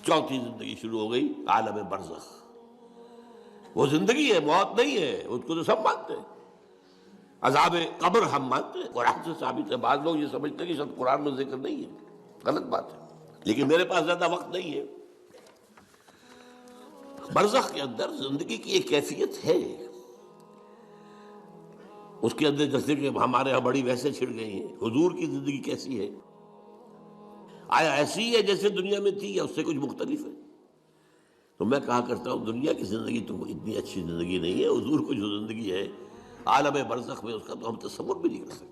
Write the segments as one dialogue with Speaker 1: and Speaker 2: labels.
Speaker 1: چوتھی زندگی شروع ہو گئی، عالم برزخ۔ وہ زندگی ہے، موت نہیں ہے، اس کو تو سب مانتے ہیں۔ عذاب قبر ہم مانتے ہیں، قرآن سے ثابت ہے۔ بعض لوگ یہ سمجھتے ہیں کہ شاید قرآن میں ذکر نہیں ہے، غلط بات ہے، لیکن میرے پاس زیادہ وقت نہیں ہے۔ برزخ کے اندر زندگی کی ایک کیفیت ہے، اس کے اندر جیسے کہ ہمارے یہاں بڑی ویسے چھڑ گئی ہیں، حضور کی زندگی کیسی ہے؟ آیا ایسی ہے جیسے دنیا میں تھی یا اس سے کچھ مختلف ہے؟ تو میں کہا کرتا ہوں دنیا کی زندگی تو اتنی اچھی زندگی نہیں ہے، حضور کو جو زندگی ہے عالم برزخ میں، اس کا تو ہم تصور بھی نہیں کر سکتے۔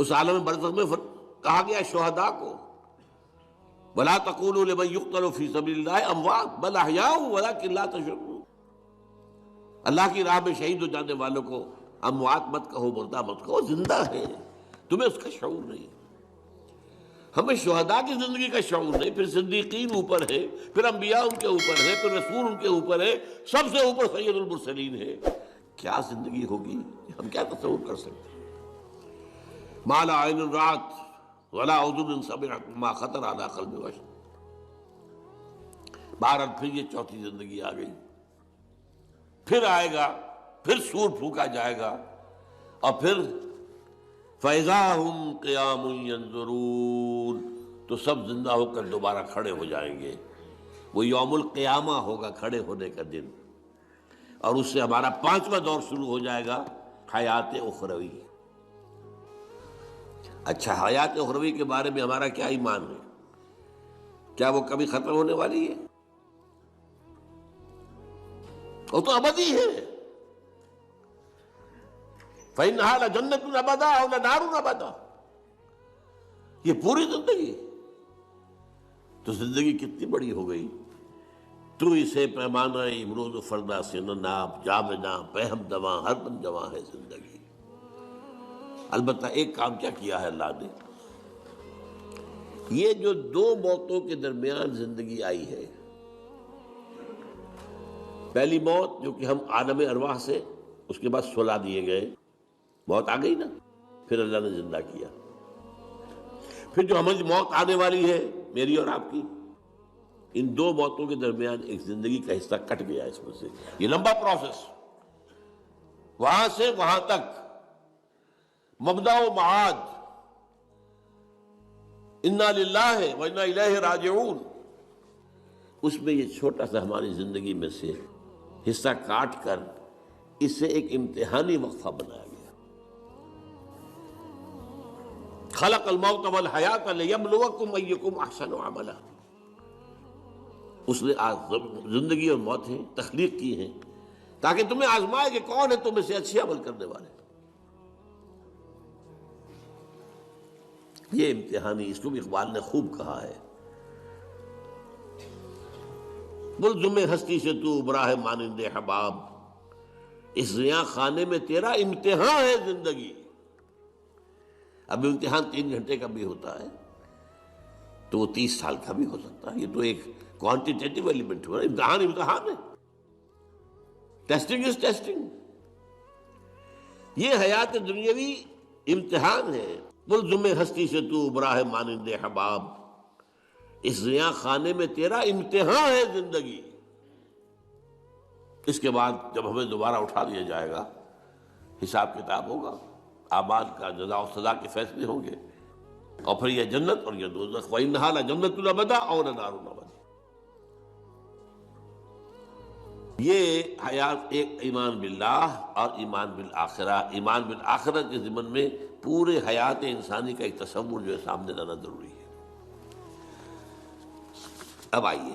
Speaker 1: اس عالم برزخ میں کہا گیا شہداء کو وَلَا تَقُولُوا لِمَن يُقْتَلُ فِي سَبِيلِ اللَّهِ أَمْوَاتٌ بَلْ أَحْيَاءٌ وَلَٰكِن لَا تَشْعُرُونَ۔ اللہ کی راہ میں شہید ہو جانے والوں کو اموات مت کہو، مردہ مت کہو، زندہ ہے، تمہیں اس کا شعور نہیں۔ ہمیں شہداء کی زندگی کا شعور نہیں، پھر صدیقین اوپر ہے، پھر انبیاء ان کے اوپر ہے، پھر رسول ان کے اوپر ہے، سب سے اوپر سید المرسلین ہے۔ کیا زندگی ہوگی، ہم کیا تصور کر سکتے ہیں؟ ما لا عین رأت ولا اذن سمعت ما خطر علی قلب بشر۔ بہرحال پھر یہ چوتھی زندگی آ گئی، پھر آئے گا، پھر سور پھونکا جائے گا، اور پھر فَإِذَا هُمْ قِيَامٌ يَنظُرُونَ، تو سب زندہ ہو کر دوبارہ کھڑے ہو جائیں گے۔ وہ یوم القیامہ ہوگا، کھڑے ہونے کا دن، اور اس سے ہمارا پانچواں دور شروع ہو جائے گا، حیات اخروی۔ اچھا، حیات اخروی کے بارے میں ہمارا کیا ایمان ہے؟ کیا وہ کبھی ختم ہونے والی ہے؟ وہ تو ابدی ہے۔ فَإِنَّهَا لَجَنَّةٌ أَبَدًا أَوْ لَنَارٌ أَبَدًا، یہ پوری زندگی تو زندگی کتنی بڑی ہو گئی۔ تو اسے پیمانہ امروز و فردا سے نہ ناپ، جاوداں پہم دواں ہر دم جواں ہے زندگی۔ البتہ ایک کام کیا کیا ہے اللہ نے، یہ جو دو موتوں کے درمیان زندگی آئی ہے، پہلی موت جو کہ ہم عالم ارواح سے اس کے بعد سلا دیے گئے، موت آ گئی نا، پھر اللہ نے زندہ کیا۔ پھر جو ہمیں موت آنے والی ہے میری اور آپ کی، ان دو موتوں کے درمیان ایک زندگی کا حصہ کٹ گیا اس میں سے۔ یہ لمبا پروسیس، وہاں سے وہاں تک، مبدأ و معاد، انا للہ و انا الیہ راجعون، اس میں یہ چھوٹا سا ہماری زندگی میں سے حصہ کاٹ کر اسے ایک امتحانی وقفہ بنایا گیا۔ خلق الموت والحیات لیبلوکم ایکم احسن عملا، اس نے زندگی اور موتیں تخلیق کی ہیں تاکہ تمہیں آزمائے کہ کون ہے تم میں سے اچھے عمل کرنے والے۔ یہ امتحانی، اس کو بھی اقبال نے خوب کہا ہے، ملزم ہستی سے تو ابرا ہے مانند حباب، اس زیاں خانے میں تیرا امتحان ہے زندگی۔ اب امتحان 3 گھنٹے کا بھی ہوتا ہے تو وہ 30 سال کا بھی ہو سکتا ہے، یہ تو ایک کوانٹیٹیٹیو ایلیمنٹ ہوا، امتحان ہے، ٹیسٹنگ از ٹیسٹنگ۔ یہ حیات دنیاوی امتحان ہے، ملزم ہستی سے تو ابرا ہے مانند حباب، اس زیاں خانے میں تیرا امتحان ہے زندگی۔ اس کے بعد جب ہمیں دوبارہ اٹھا دیا جائے گا، حساب کتاب ہوگا، اعمال کا جزا و سزا کے فیصلے ہوں گے، اور پھر یہ جنت اور یہ دوزخ، وَإِنَّهَا لَجَنَّةٌ أَبَدًا أَوْ لَنَارٌ أَبَدًا۔ یہ حیات ایک ایمان باللہ اور ایمان بالآخرہ، ایمان بالآخرہ کے ضمن میں پورے حیات انسانی کا ایک تصور جو ہے سامنے لانا ضروری ہے۔ اب آئیے،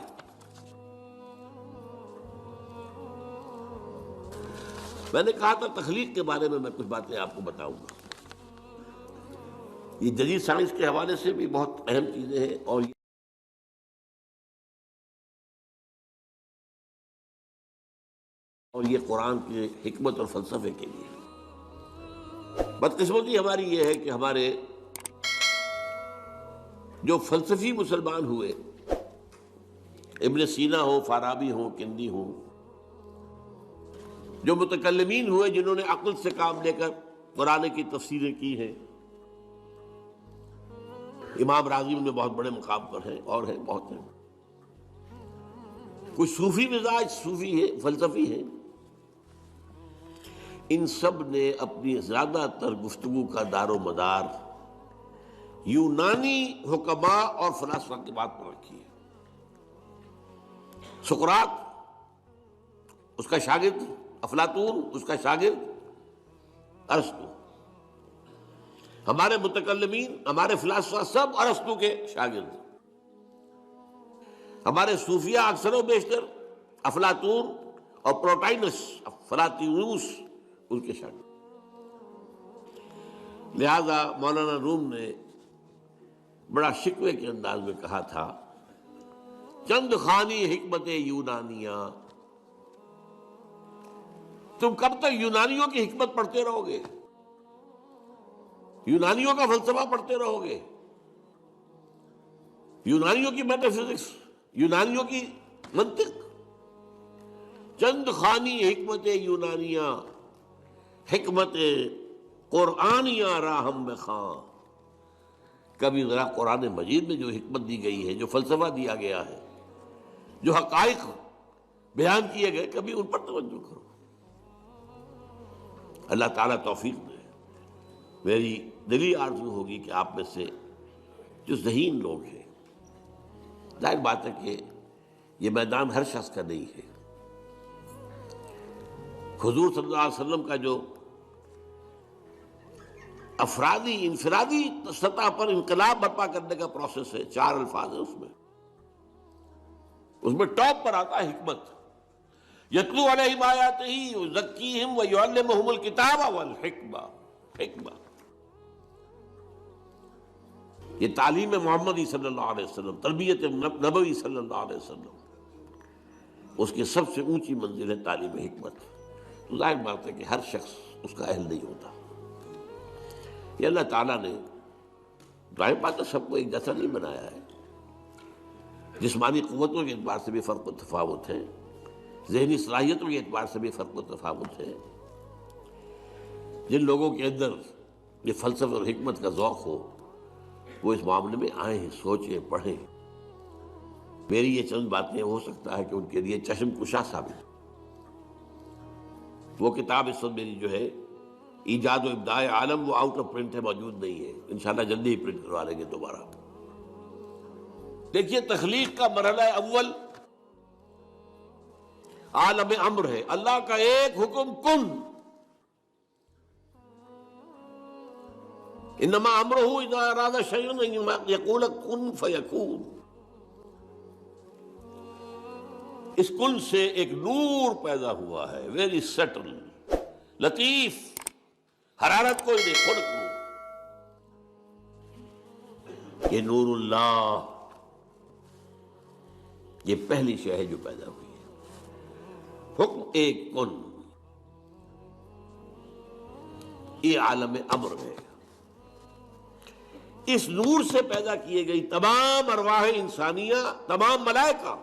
Speaker 1: میں نے کہا تھا تخلیق کے بارے میں کچھ باتیں آپ کو بتاؤں گا۔ یہ جدید سائنس کے حوالے سے بھی بہت اہم چیزیں ہیں، اور یہ قرآن کی حکمت اور فلسفے کے لیے۔ بدقسمتی ہماری یہ ہے کہ ہمارے جو فلسفی مسلمان ہوئے، ابن سینا ہو، فارابی ہو، کندی ہو، جو متکلمین ہوئے جنہوں نے عقل سے کام لے کر قرآن کی تفسیریں کی ہیں، امام راضی ان میں بہت بڑے مقام پر ہیں، اور ہیں بہت ہیں. کچھ صوفی مزاج صوفی ہے، فلسفی ہے. ان سب نے اپنی زیادہ تر گفتگو کا دار و مدار یونانی حکماء اور فلاسفہ کی بات پر رکھی ہے. سقراط اس کا شاگرد، افلاطون اس کا شاگرد ارسطو. ہمارے متکلمین، ہمارے فلاسفہ سب ارسطو کے شاگرد. ہمارے صوفیہ اکثر و بیشتر افلاطون اور پروٹائنس فلاطینوس ان کے شاگرد. لہذا مولانا روم نے بڑا شکوے کے انداز میں کہا تھا، چند خوانی حکمت یونانیہ. تم کب تک یونانیوں کی حکمت پڑھتے رہو گے، یونانیوں کا فلسفہ پڑھتے رہو گے، یونانیوں کی میٹا فزکس، یونانیوں کی منطق. چند خوانی حکمت یونانیہ، حکمت قرآنیہ راہم میں خاں. کبھی ذرا قرآن مجید میں جو حکمت دی گئی ہے، جو فلسفہ دیا گیا ہے، جو حقائق بیان کیے گئے، کبھی ان پر توجہ کرو. اللہ تعالیٰ توفیق دے. میری دلی آرزو ہوگی کہ آپ میں سے جو ذہین لوگ ہیں، ظاہر بات ہے کہ یہ میدان ہر شخص کا نہیں ہے. حضور صلی اللہ علیہ وسلم کا جو افرادی انفرادی سطح پر انقلاب برپا کرنے کا پروسیس ہے، 4 الفاظ ہیں اس میں ٹاپ پر آتا ہے حکمت. یتلو علیہم آیاتہ یزکیہم ویعلمہم الکتاب والحکمہ. حکمہ یہ تعلیم محمدی صلی اللہ علیہ وسلم، تربیت نبوی صلی اللہ علیہ وسلم، اس کی سب سے اونچی منزل ہے تعلیم حکمت. تو ظاہر بات ہے کہ ہر شخص اس کا اہل نہیں ہوتا. یہ اللہ تعالیٰ نے ظاہر بات ہے سب کو ایک جیسا نہیں بنایا ہے. جسمانی قوتوں کے اعتبار سے بھی فرق و تفاوت ہے، ذہنی صلاحیتوں کے اعتبار سے بھی فرق و تفاوت ہے. جن لوگوں کے اندر یہ فلسفہ اور حکمت کا ذوق ہو وہ اس معاملے میں آئیں، سوچیں، پڑھیں. میری یہ چند باتیں ہو سکتا ہے کہ ان کے لیے چشم کشا ثابت. وہ کتاب اس وقت میری جو ہے ایجاد و ابداع عالم، وہ آؤٹ آف پرنٹ ہے، موجود نہیں ہے. انشاءاللہ جلدی ہی پرنٹ کروا لیں گے دوبارہ. دیکھیے تخلیق کا مرحلہ اول عالم امر ہے. اللہ کا ایک حکم کن. انما امرہ اذا اراد شیئا ان یقول کن فیکون. اس کن سے ایک نور پیدا ہوا ہے، ویری سٹل، لطیف، حرارت کوئی نہیں، خلق نور. یہ نور اللہ، یہ پہلی شے ہے جو پیدا ہوئی ہے. حکم ایک کن، یہ عالم امر ہے. اس نور سے پیدا کیے گئی تمام ارواح انسانیہ، تمام ملائکہ.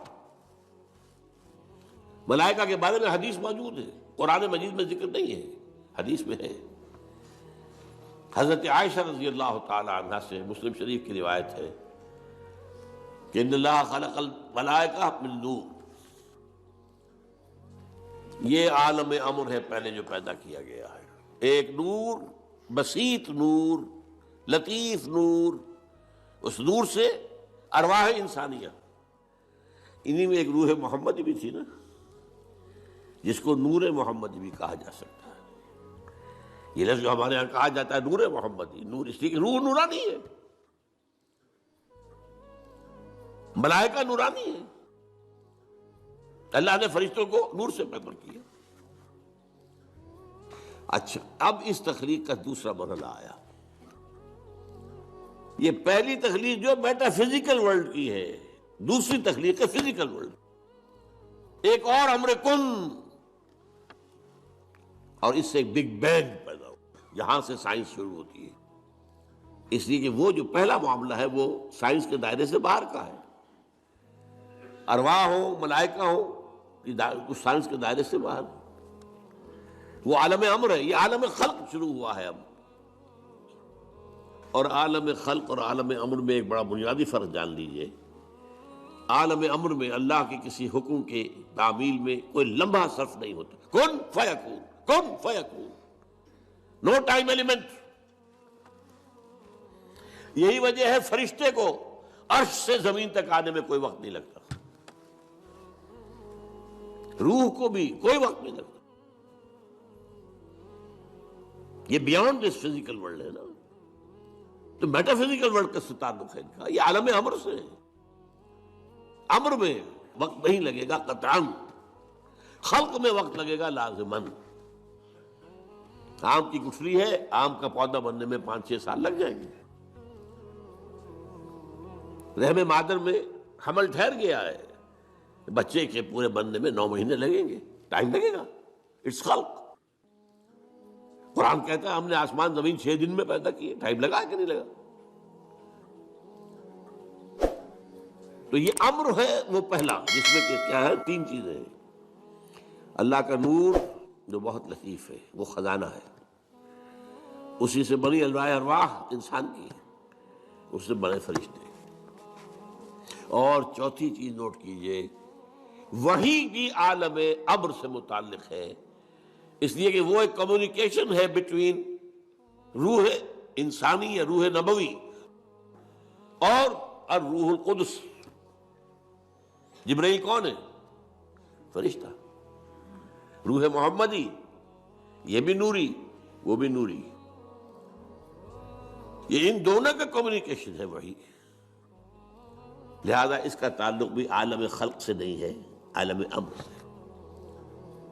Speaker 1: ملائکہ کے بارے میں حدیث موجود ہے، قرآن مجید میں ذکر نہیں ہے، حدیث میں ہے. حضرت عائشہ رضی اللہ تعالی عنہ سے مسلم شریف کی روایت ہے کہ ان اللہ خلق الملائکہ من نور. یہ عالم امر ہے پہلے جو پیدا کیا گیا ہے. ایک نور، بسیط نور، لطیف نور. اس نور سے ارواح انسانیہ. انہی میں ایک روح محمد بھی تھی نا، جس کو نور محمد بھی کہا جا سکتا ہے. یہ لفظ جو ہمارے یہاں کہا جاتا ہے نور محمدی، نور اس لیے کہ روح نورانی ہے، ملائکہ نورانی ہے. اللہ نے فرشتوں کو نور سے پیدا کیا. اچھا، اب اس تخلیق کا دوسرا مرحلہ آیا. یہ پہلی تخلیق جو میٹا فزیکل ورلڈ کی ہے، دوسری تخلیق ہے فزیکل ورلڈ. ایک اور امر کن، اور اس سے ایک بگ بینگ پیدا ہو. یہاں سے سائنس شروع ہوتی ہے. اس لیے کہ وہ جو پہلا معاملہ ہے وہ سائنس کے دائرے سے باہر کا ہے. ارواح ہو، ملائکہ ہو، اس سائنس کے دائرے سے باہر. وہ عالم امر ہے. یہ عالم خلق شروع ہوا ہے. اب اور عالم خلق اور عالم امر میں ایک بڑا بنیادی فرق جان لیجئے. عالم امر میں اللہ کے کسی حکم کے تعمیل میں کوئی لمحہ صرف نہیں ہوتا. کن فیکون، کن فیکون، نو ٹائم ایلیمنٹ. یہی وجہ ہے فرشتے کو عرش سے زمین تک آنے میں کوئی وقت نہیں لگتا، روح کو بھی کوئی وقت نہیں لگتا. یہ بیانڈ دس فزیکل ورلڈ ہے نا. تو میٹا فزیکل ورلڈ کا سے تعلق ہے ان کا، یہ عالم امر سے ہے. امر میں وقت نہیں لگے گا قطعاً، خلق میں وقت لگے گا لازماً. آم کی گٹھلی ہے، آم کا پودا بننے میں 5-6 سال لگ جائیں گے. رحم مادر میں حمل ٹھہر گیا ہے، بچے کے پورے بننے میں 9 مہینے لگیں گے، ٹائم لگے گا. اٹس خلق. قرآن کہتا ہے ہم نے آسمان زمین 6 دن میں پیدا کیے. ٹائم لگا کہ نہیں لگا؟ تو یہ امر ہے وہ پہلا، جس میں کہ کیا ہے 3 چیزیں ہیں. اللہ کا نور جو بہت لطیف ہے، وہ خزانہ ہے، اسی سے بنی ارواح انسان کی، اس سے بنے فرشتے. اور چوتھی چیز نوٹ کیجئے، وہی بھی عالم امر سے متعلق ہے، اس لیے کہ وہ ایک کمیونیکیشن ہے بٹوین روح انسانی یا روح نبوی اور الروح القدس. جبرائیل کون ہے؟ فرشتہ. روح محمدی یہ بھی نوری، وہ بھی نوری. یہ ان دونوں کا کمیونیکیشن ہے وہی. لہذا اس کا تعلق بھی عالم خلق سے نہیں ہے، عالم امر سے.